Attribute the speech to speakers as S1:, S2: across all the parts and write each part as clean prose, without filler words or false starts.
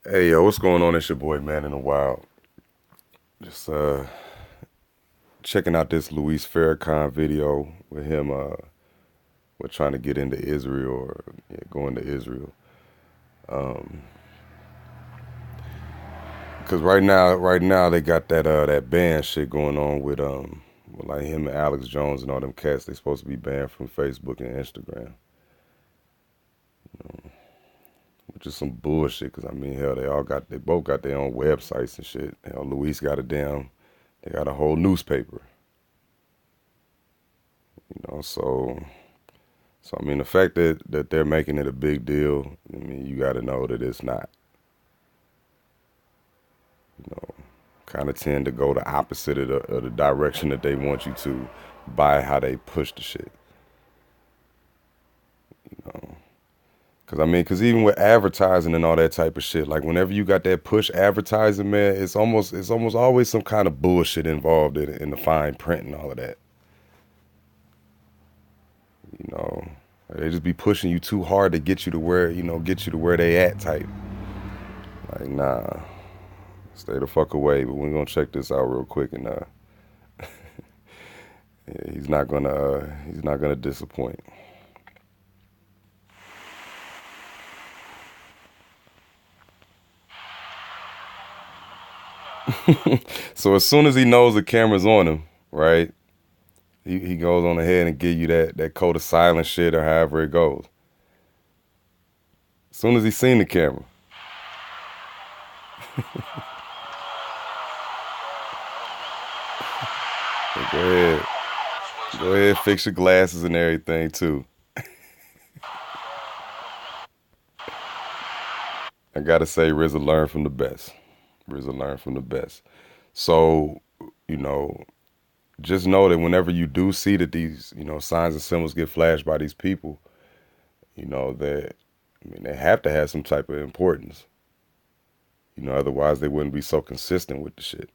S1: Hey yo, what's going on? It's your boy Man in the Wild. Just checking out this Luis Farrakhan video with him with trying to get into Israel or going to Israel. Cause right now they got that ban shit going on with like him and Alex Jones and all them cats. They supposed to be banned from Facebook and Instagram, which is some bullshit. Cause I mean, hell, they both got their own websites and shit. Hell, Luis got they got a whole newspaper, So I mean, the fact that they're making it a big deal, I mean, you got to know that it's not. You know, kind of tend to go the opposite of the direction that they want you to, by how they push the shit. Cause I mean, cause even with advertising and all that type of shit, like whenever you got that push advertising, man, it's almost always some kind of bullshit involved in the fine print and all of that. You know, they just be pushing you too hard to get you to where they at type. Like nah. Stay the fuck away, but we're gonna check this out real quick, and yeah, he's not gonna disappoint. So as soon as he knows the camera's on him, right? He goes on ahead and give you that code of silence shit or however it goes. As soon as he seen the camera, go ahead, fix your glasses and everything too. I gotta say, RZA learned from the best. RZA learned from the best. So, you know, just know that whenever you do see that these, signs and symbols get flashed by these people, that I mean they have to have some type of importance. Otherwise they wouldn't be so consistent with the shit.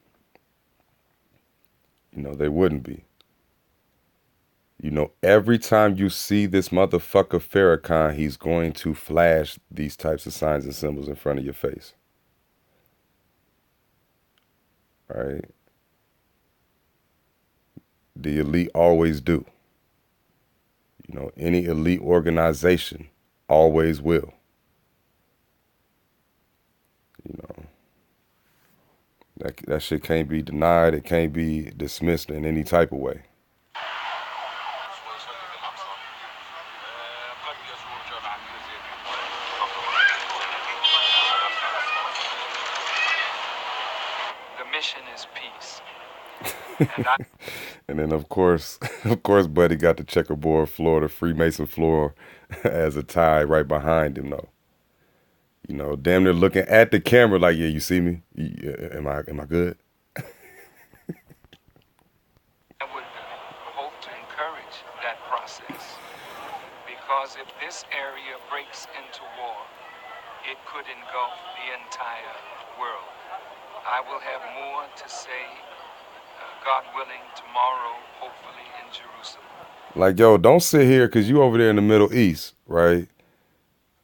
S1: They wouldn't be. Every time you see this motherfucker Farrakhan, he's going to flash these types of signs and symbols in front of your face. Right? The elite always do. Any elite organization always will. You know, that shit can't be denied. It can't be dismissed in any type of way.
S2: The mission is peace.
S1: And then of course, of course, Buddy got the checkerboard floor, the Freemason floor, as a tie right behind him though. Damn near looking at the camera like, yeah, you see me? Am I good?
S2: I would hope to encourage that process because if this area breaks into war, it could engulf the entire world. I will have more to say, God willing, tomorrow, hopefully in Jerusalem.
S1: Like, yo, don't sit here because you over there in the Middle East, right?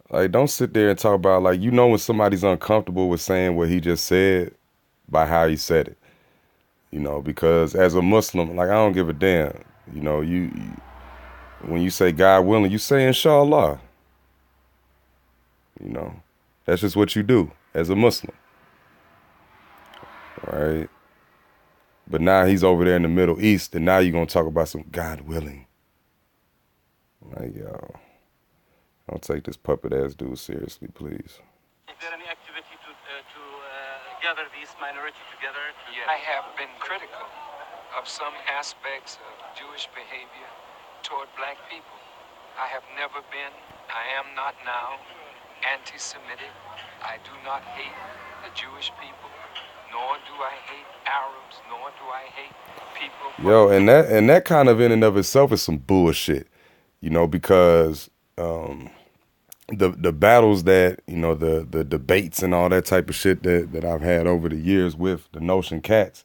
S1: Like, don't sit there and talk about, like, when somebody's uncomfortable with saying what he just said by how he said it. Because as a Muslim, like, I don't give a damn. When you say God willing, you say inshallah. You know, that's just what you do as a Muslim, right? But now he's over there in the Middle East, and now you're gonna talk about some God willing. Like, yo, don't take this puppet ass dude seriously, please.
S3: Is there any activity to gather these minorities together?
S2: Yes. I have been critical of some aspects of Jewish behavior toward black people. I have never been, I am not now, anti-Semitic. I do not hate the Jewish people, nor do I hate Arabs, nor do I hate people.
S1: Yo, and that kind of in and of itself is some bullshit, because the battles that the debates and all that type of shit that I've had over the years with the Notion cats,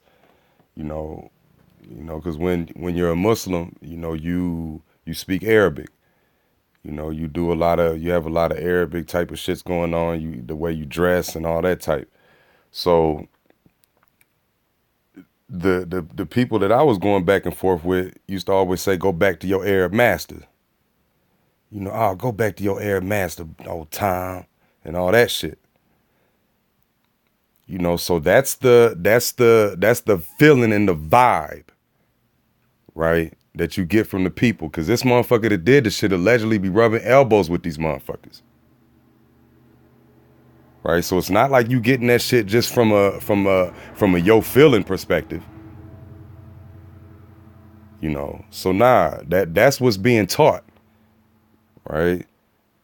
S1: because when you're a Muslim, you speak Arabic, You know, you have a lot of Arabic type of shits going on. The way you dress and all that type. So the people that I was going back and forth with used to always say, "Go back to your Arab master." You know, oh, go back to your Arab master, old time, and all that shit. You know, so that's the feeling and the vibe, right? That you get from the people. Cause this motherfucker that did the shit allegedly be rubbing elbows with these motherfuckers. Right? So it's not like you getting that shit just from a yo feeling perspective. You know. So nah, that's what's being taught. Right?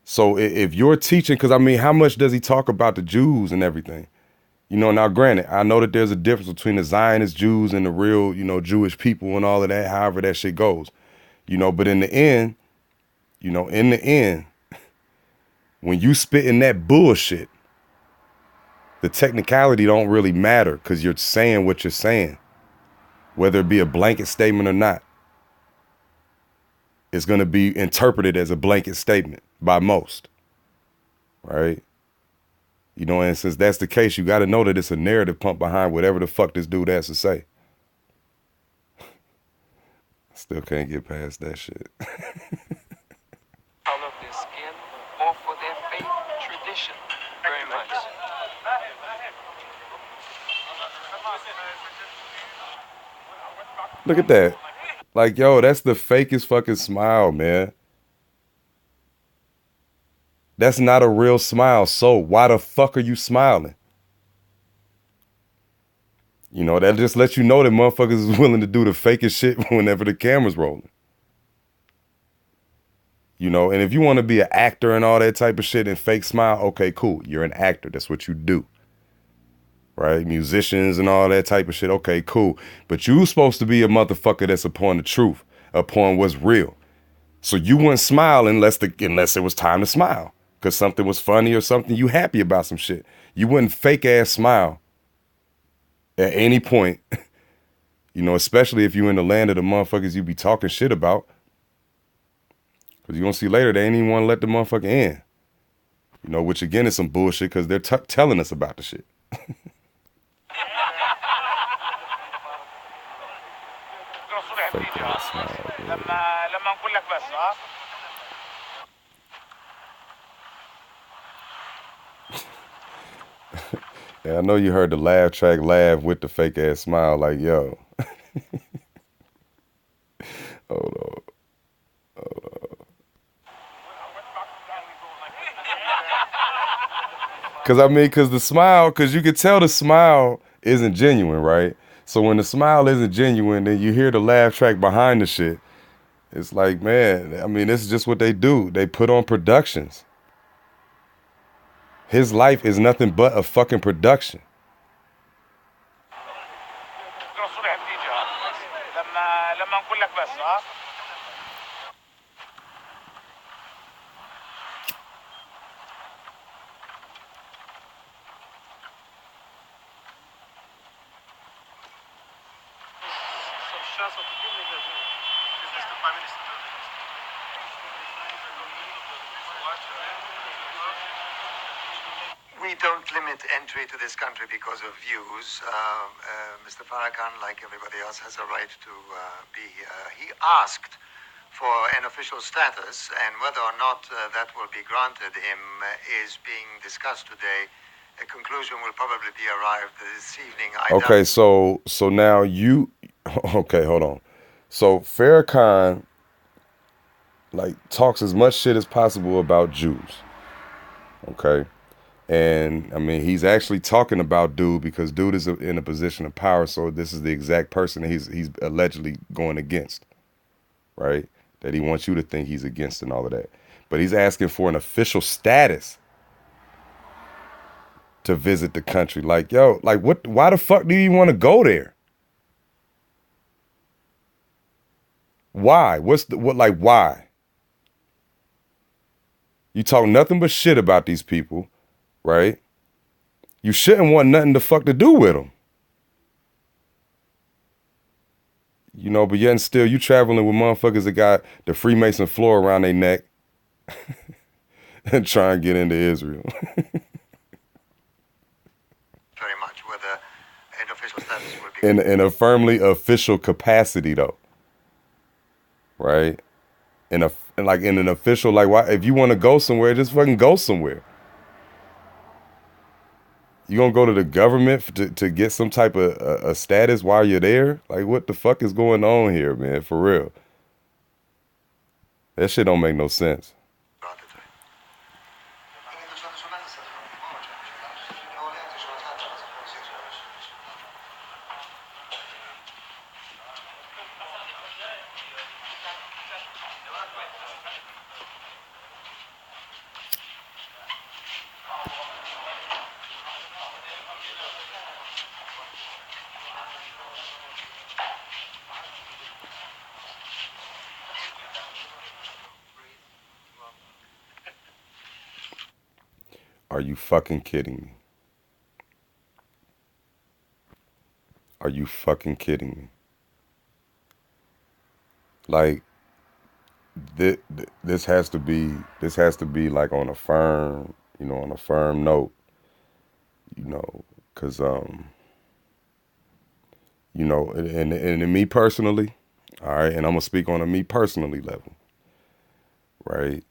S1: So if you're teaching, cause I mean, how much does he talk about the Jews and everything? You know, now granted, I know that there's a difference between the Zionist Jews and the real, you know, Jewish people and all of that, however that shit goes. You know, but in the end, when you spitting that bullshit, the technicality don't really matter because you're saying what you're saying. Whether it be a blanket statement or not, it's going to be interpreted as a blanket statement by most, right? You know, and since that's the case, you got to know that it's a narrative pump behind whatever the fuck this dude has to say. Still can't get past that shit.
S2: Color of their skin or for their faith tradition. Very much.
S1: Look at that. Like, yo, that's the fakest fucking smile, man. That's not a real smile. So why the fuck are you smiling? You know, that just lets you know that motherfuckers is willing to do the fakest shit whenever the camera's rolling. You know, and if you want to be an actor and all that type of shit and fake smile, okay, cool. You're an actor. That's what you do. Right? Musicians and all that type of shit, okay, cool. But you supposed to be a motherfucker that's upon the truth, upon what's real. So you wouldn't smile unless it was time to smile. Because something was funny or something you happy about some shit. You wouldn't fake ass smile at any point. You know, especially if you in the land of the motherfuckers you be talking shit about. Because you're going to see later, they ain't even want to let the motherfucker in. You know, which again is some bullshit because they're telling us about the shit. Fake ass smile, yeah, I know you heard the laugh track laugh with the fake ass smile like, yo. Hold on. Cause the smile, cause you could tell the smile isn't genuine, right? So when the smile isn't genuine, then you hear the laugh track behind the shit. It's like, man, I mean, this is just what they do. They put on productions. His life is nothing but a fucking production.
S4: We don't limit entry to this country because of views. Mr. Farrakhan, like everybody else, has a right to be here. He asked for an official status, and whether or not that will be granted him is being discussed today. A conclusion will probably be arrived this evening.
S1: Okay, so now you, okay, hold on. So Farrakhan like talks as much shit as possible about Jews. Okay. And I mean, he's actually talking about dude because dude is in a position of power. So this is the exact person that he's allegedly going against, right? That he wants you to think he's against and all of that. But he's asking for an official status to visit the country. Like, yo, like what? Why the fuck do you even want to go there? Why? Like why? You talk nothing but shit about these people, right? You shouldn't want nothing to fuck to do with them. You know, but yet and still you traveling with motherfuckers that got the Freemason floor around their neck, and try and get into Israel.
S4: very much whether an official status will be
S1: In a firmly official capacity though, right? Like in an official, like, why, if you want to go somewhere, just fucking go somewhere. You gonna go to the government to get some type of a status while you're there? Like, what the fuck is going on here, man? For real, that shit don't make no sense.
S4: granted.
S1: Are you fucking kidding me? Are you fucking kidding me? Like, this has to be like on a firm, on a firm note, because and me personally, all right, and I'm gonna speak on a me personally level, right?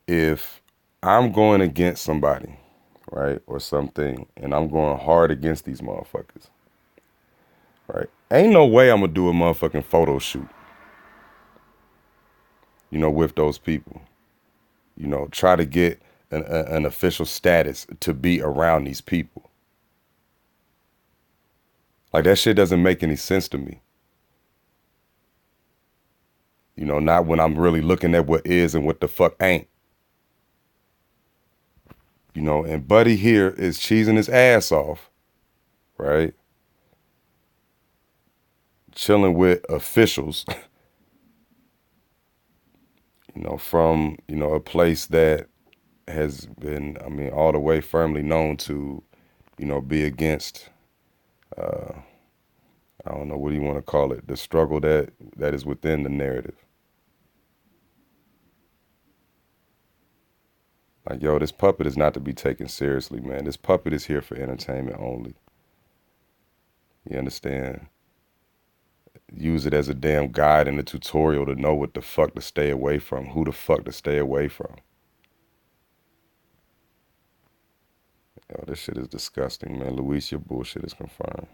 S1: If I'm going against somebody, right, or something, and I'm going hard against these motherfuckers, right? Ain't no way I'm gonna do a motherfucking photo shoot, with those people. Try to get an official status to be around these people. Like, that shit doesn't make any sense to me. Not when I'm really looking at what is and what the fuck ain't. And Buddy here is cheesing his ass off, right? Chilling with officials, from, a place that has been, I mean, all the way firmly known to, be against, I don't know, what do you want to call it? The struggle that is within the narrative. Like, yo, this puppet is not to be taken seriously, man. This puppet is here for entertainment only. You understand? Use it as a damn guide and a tutorial to know what the fuck to stay away from, who the fuck to stay away from. Yo, this shit is disgusting, man. Luis, your bullshit is confirmed.